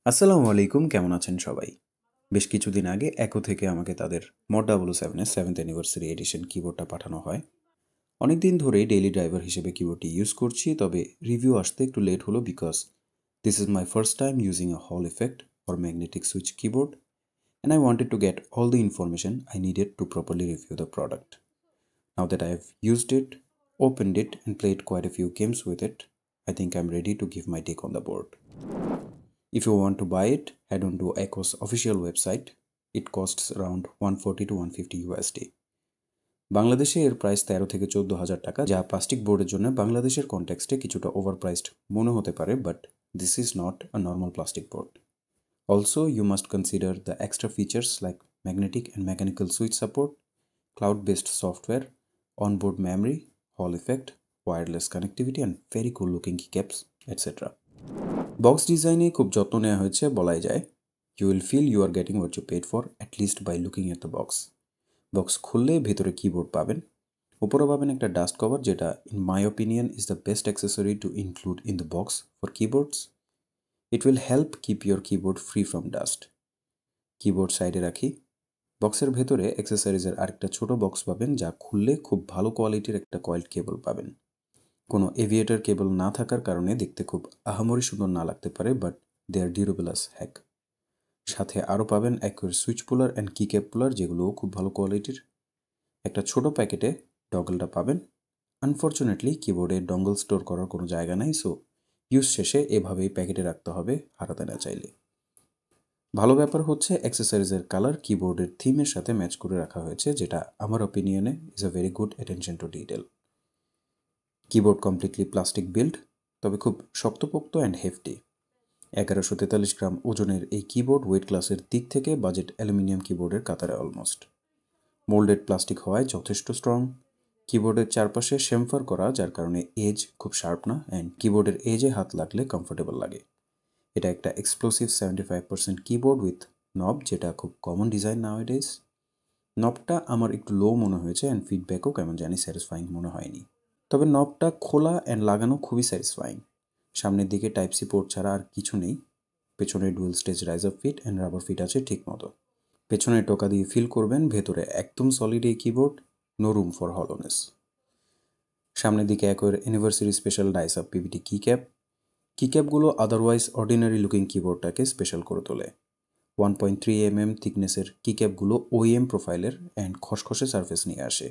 আসসালামু আলাইকুম, কেমন আছেন সবাই? বেশ কিছুদিন আগে একো থেকে আমাকে তাদের মড 007 এর 7th অ্যানিভার্সারি এডিশন কিবোর্ডটা পাঠানো হয়। অনেকদিন ধরেই ডেইলি ড্রাইভার হিসেবে কিবোর্ডটি ইউজ করছি, তবে রিভিউ আসতে একটু লেট হলো because this is my first time using a হল effect or magnetic switch keyboard, and I wanted to get all the information I needed to properly review the product. Now that I have used it, opened it, and played quite a few games with it, I think I'm ready to give my take on the board. If you want to buy it, head on to Echo's official website. It costs around 140 to 150 USD. বাংলাদেশে এর price 13 থেকে 14,000 টাকা, যা plastic বোর্ডের জন্য বাংলাদেশের কনটেক্সটে কিছুটা ওভারপ্রাইসড মনে হতে পারে, but this is not a normal plastic board. Also, you must consider the extra features like magnetic and mechanical switch support, cloud-based software, onboard memory, Hall effect, wireless connectivity, and very cool looking keycaps, etc. Box ডিজাইনে খুব যত্ন নেওয়া হয়েছে বলাই যায়। You will feel you are getting what you paid for at least by looking at the box. Box খুললে ভেতরে keyboard পাবেন, উপরে পাবেন একটা ডাস্ট কভার, যেটা in my opinion is the best accessory to include in the box for keyboards. It will help keep your keyboard free from dust. Keyboard সাইডে রাখি। বক্সের ভেতরে অ্যাক্সেসরিজের আরেকটা ছোট বক্স পাবেন, যা খুললে খুব ভালো কোয়ালিটির একটা কয়েলড কেবল পাবেন। কোনো এভিয়েটার কেবল না থাকার কারণে দেখতে খুব আহামরি সুন্দর না লাগতে পারে, but they are durable as heck. সাথে আরও পাবেন অ্যাকুয়ার switch puller and key cap puller, যেগুলোও খুব ভালো কোয়ালিটির। একটা ছোট প্যাকেটে ডগলটা পাবেন। আনফর্চুনেটলি কিবোর্ডে ডঙ্গল স্টোর করার কোনো জায়গা নাই, সো ইউজ শেষে এভাবেই প্যাকেটে রাখতে হবে, হারাতে না চাইলে। ভালো ব্যাপার হচ্ছে অ্যাক্সেসরিজের কালার কিবোর্ডের থিমের সাথে ম্যাচ করে রাখা হয়েছে, যেটা আমার অপিনিয়নে is a very good attention to detail. Keyboard completely plastic build, তবে খুব শক্তপোক্ত অ্যান্ড হেফটি। 1143 গ্রাম ওজনের এই কিবোর্ড ওয়েট ক্লাসের দিক থেকে বাজেট অ্যালুমিনিয়াম কিবোর্ডের কাতারে অলমোস্ট। মোল্ডেড প্লাস্টিক হওয়ায় যথেষ্ট স্ট্রং। কিবোর্ডের চারপাশে শেমফার করা, যার কারণে এজ খুব শার্প না, অ্যান্ড কিবোর্ডের এজে হাত লাগলে কমফোর্টেবল লাগে। এটা একটা এক্সপ্লোসিভ 75% কিবোর্ড উইথ নব, যেটা খুব কমন ডিজাইন নাওয়াডেজ। নবটা আমার একটু লো মনে হয়েছে, অ্যান্ড ফিডব্যাকও কেমন জানি স্যাটিসফাইং মনে হয়নি। তবে নবটা খোলা অ্যান্ড লাগানো খুবই স্যাটিসফাইং। সামনের দিকে টাইপ সি পোর্ট ছাড়া আর কিছু নেই। পেছনে dual stage riser feet and rubber feet আছে ঠিক মতো। পেছনে টোকা দিয়ে ফিল করবেন, ভেতরে একদম সলিড এই keyboard, no room for hollowness. সামনের দিকে একর anniversary special dye sub PBT কিক্যাপগুলো আদারওয়াইজ অর্ডিনারি লুকিং কিবোর্ডটাকে স্পেশাল করে তোলে। 1.3 mm থিকনেসের কিক্যাপগুলো ওএম প্রোফাইলের অ্যান্ড খসখসে সারফেস নিয়ে আসে।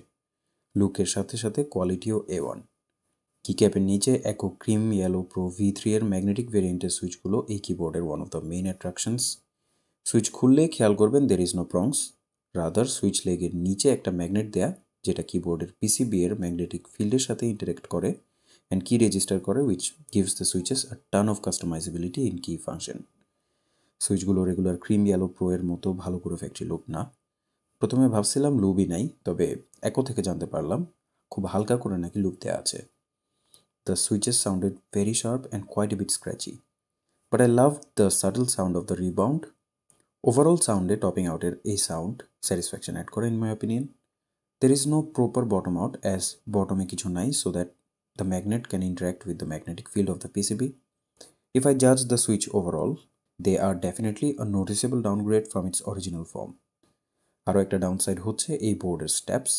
লুকের সাথে সাথে কোয়ালিটিও A1। কিক্যাপের নিচে একো ক্রিম ইয়েলো প্রো V3 এর ম্যাগনেটিক ভেরিয়েন্টের সুইচগুলো এই কিবোর্ডের one of the main attractions. Switch খুললে খেয়াল করবেন there is no prongs, rather switch লেগের নিচে একটা ম্যাগনেট দেয়া, যেটা কিবোর্ডের পিসিবি এর ম্যাগনেটিক ফিল্ডের সাথে ইন্টারেক্ট করে অ্যান্ড কি রেজিস্টার করে, which gives the switches a ton of customisability in key function. সুইচগুলো রেগুলার ক্রিম ইয়েলো প্রো এর মতো ভালো করে ফ্যাক্টরি লুক না। প্রথমে ভাবছিলাম লুবই নাই, তবে একো থেকে জানতে পারলাম খুব হালকা করে নাকি লুপ দেওয়া আছে। The switches sounded very sharp and quite a bit scratchy, but I loved the subtle sound of the rebound. Overall sound topping out a sound satisfaction add করে in my opinion. There is no proper bottom out, as bottom e kichu nai, so that the magnet can interact with the magnetic field of the PCB. If I judge the switch overall, they are definitely a noticeable downgrade from its original form. আরও একটা downside হচ্ছে এই বোর্ডের steps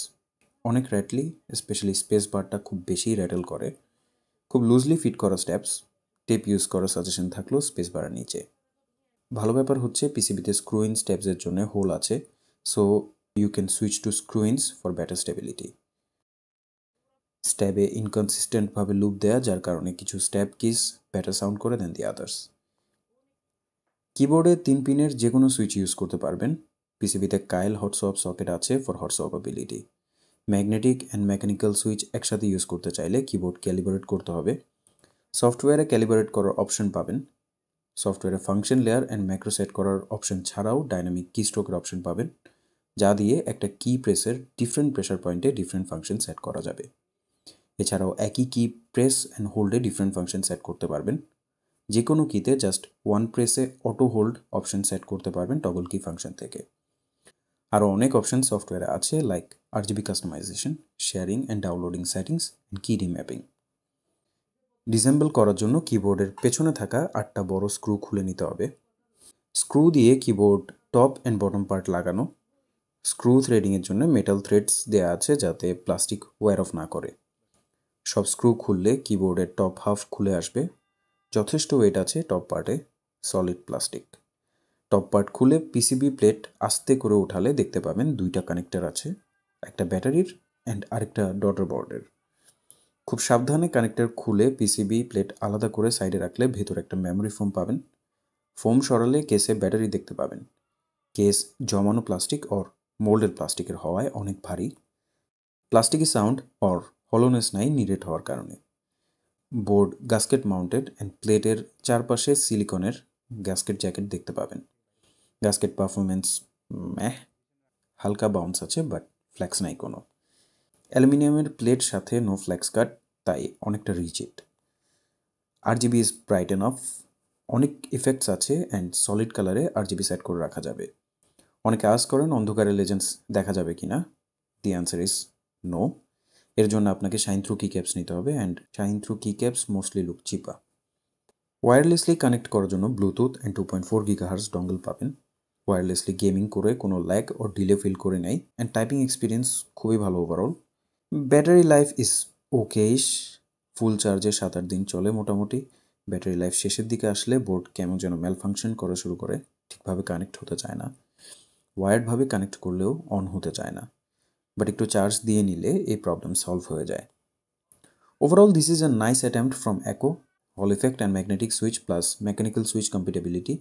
অনেক র্যাটলি, specially space বারটা খুব বেশি rattle করে। খুব লুজলি ফিট করা স্টেপস, টেপ ইউজ করার সাজেশন থাকলেও স্পেস বারের নিচে। ভালো ব্যাপার হচ্ছে পিসিবিতে স্ক্রুইন স্টেপসের জন্য হোল আছে, so you can switch to screw ins for better stability. স্ট্যাবে ইনকনসিস্টেন্টভাবে লুপ দেয়া, যার কারণে কিছু স্ট্যাব কিস বেটার সাউন্ড করে দেন দি আদার্স। কিবোর্ডে 3 পিনের যে কোনো সুইচ ইউজ করতে পারবেন। পিসিবিতে কাইল হটসওয়াপ সকেট আছে for hotswappability. Magnetic and mechanical switch একসাথে ইউজ করতে চাইলে কিবোর্ড ক্যালিব্রেট করতে হবে। সফটওয়্যারে ক্যালিব্রেট করার অপশন পাবেন। সফটওয়্যারে function layer and macro set করার অপশন ছাড়াও ডাইনামিক কিস্ট্রোকের অপশন পাবেন, যা দিয়ে একটা কি প্রেসের ডিফারেন্ট প্রেশার পয়েন্টে ডিফারেন্ট ফাংশন সেট করা যাবে। এছাড়াও একই কি প্রেস অ্যান্ড হোল্ডে ডিফারেন্ট ফাংশন সেট করতে পারবেন। যে কোনো কিতে জাস্ট ওয়ান প্রেসে অটো হোল্ড অপশন সেট করতে পারবেন টগল কি ফাংশন থেকে। আরও অনেক অপশন সফটওয়্যারে আছে, like RGB customisation, sharing and downloading settings and key remapping. ডিসেম্বল করার জন্য কিবোর্ডের পেছনে থাকা 8টা বড় স্ক্রু খুলে নিতে হবে। স্ক্রু দিয়ে keyboard top and bottom part লাগানো। স্ক্রু থ্রেডিংয়ের জন্য মেটাল থ্রেডস দেওয়া আছে যাতে প্লাস্টিক ওয়্যার অফ না করে। সব স্ক্রু খুললে কিবোর্ডের টপ হাফ খুলে আসবে। যথেষ্ট ওয়েট আছে টপ পার্টে, সলিড প্লাস্টিক। টপ পার্ট খুলে পিসিবি প্লেট আস্তে করে উঠালে দেখতে পাবেন দুইটা কানেক্টর আছে, একটা ব্যাটারির অ্যান্ড আরেকটা ডটার বোর্ডের। খুব সাবধানে কানেক্টর খুলে পিসিবি প্লেট আলাদা করে সাইডে রাখলে ভেতরে একটা মেমোরি ফোম পাবেন। ফোম সরালে কেসে ব্যাটারি দেখতে পাবেন। কেস জমানো প্লাস্টিক অর মোল্ডেড প্লাস্টিকের হওয়ায় অনেক ভারী। প্লাস্টিকি সাউন্ড অর হলোনেস নাই নিরেট হওয়ার কারণে। বোর্ড গাস্কেট মাউন্টেড অ্যান্ড প্লেটের চারপাশে সিলিকনের গ্যাস্কেট জ্যাকেট দেখতে পাবেন। গ্যাস্কেট পারফরমেন্স হালকা বাউন্স আছে, বাট ফ্ল্যাক্স নাই কোনো। অ্যালুমিনিয়ামের প্লেট সাথে নো ফ্ল্যাক্স কাট, তাই অনেকটা rigid. RGB is bright enough, অনেক ইফেক্টস আছে অ্যান্ড সলিড কালারে RGB সেট করে রাখা যাবে। অনেকে আস করেন অন্ধকারে লেজেন্ডস দেখা যাবে কি না, দি অ্যান্সার ইজ নো। এর জন্য আপনাকে শাইন থ্রু কি ক্যাপস নিতে হবে and shine through key caps mostly look চিপা। ওয়্যারলেসলি কানেক্ট করার জন্য ব্লুটুথ অ্যান্ড 2.4 GHz ডঙ্গল পাবেন। ওয়্যারলেসলি গেমিং করে কোনো ল্যাগ ও ডিলে ফিল করে নেয় অ্যান্ড টাইপিং এক্সপিরিয়েন্স খুবই ভালো ওভারঅল। ব্যাটারি লাইফ ইজ ওকেইশ, ফুল চার্জে 7-8 দিন চলে মোটামুটি। ব্যাটারি লাইফ শেষের দিকে আসলে বোর্ড কেমন যেন ম্যাল ফাংশন করা শুরু করে, ঠিকভাবে কানেক্ট হতে চায় না। ওয়ার্ডভাবে কানেক্ট করলেও অন হতে চায় না, বাট একটু চার্জ দিয়ে নিলে এই প্রবলেম সলভ হয়ে যায়। Overall this is a nice attempt from একো। হল effect and magnetic switch plus mechanical switch compatibility,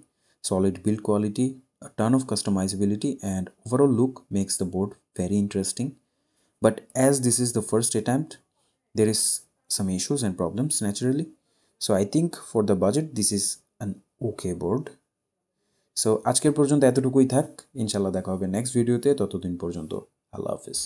solid build quality, a ton of customizability, and overall look makes the board very interesting. But as this is the first attempt, there is some issues and problems naturally. So I think for the budget, this is an okay board. So আজকের পর্যন্ত এতটুকুই থাক। ইনশাল্লাহ দেখা হবে next ভিডিওতে। ততদিন পর্যন্ত আল্লাহ হাফিজ।